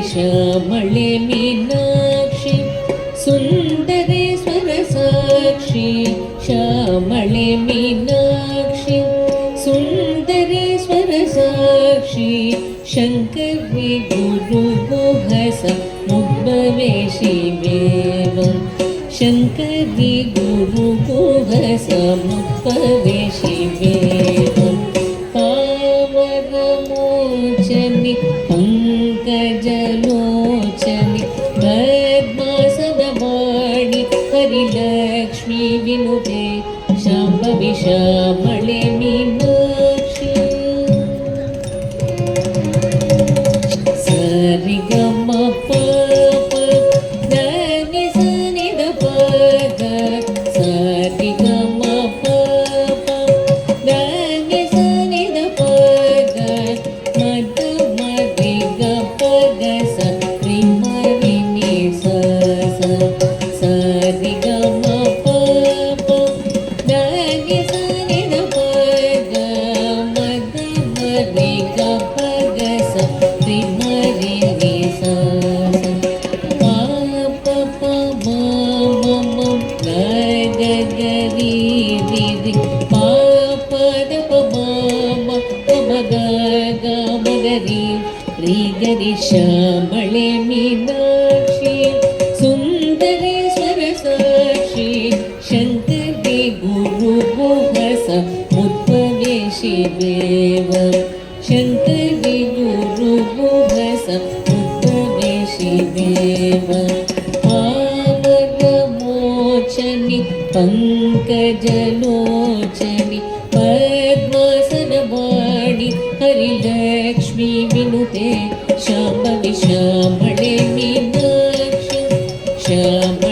श्यामळे मीनाक्षी सुन्दरेश्वर साक्षी श्यामळे मीनाक्षी सुन्दरेश्वर साक्षी शङ्करे गुरुगुहस मुद्भवे शिवेव शङ्करे गुरुगुहस मुद्भवे शिवेव पावनमोचनि पंकजलोचनि पद्मासनवाणि हरिलक्ष्मी विनुते शाम्भवी श्यामळे मीनाक्षी सरिगमप దని సని ద పద సరిగమప దని సని ద పద మద మది గ పద సరి మరి ని స సరిగమప దని సని ద పద మద మది గ పద సరి మరి ని స ಶ್ರೀಗರಿ ಶ್ಯಾಮಳೆ ಮೀನಾಕ್ಷಿ ಸುಂದರೇಶ್ವರ ಸಾಕ್ಷಿ ಶಂಕರಿ ಗುರು ಗುಹಸ ಮುದ್ಭವೆ ಶಿವೇವ ಶಂಕರಿ ಗುರು ಗುಹಸ ಮುದ್ಭವೆ ಶಿವೇವ पावनमोचनि पंकजलोचनि पद्मासनवाणि हरिलक्ष्मी विनुते शाम्भवी श्यामळे मीनाक्षी श्याम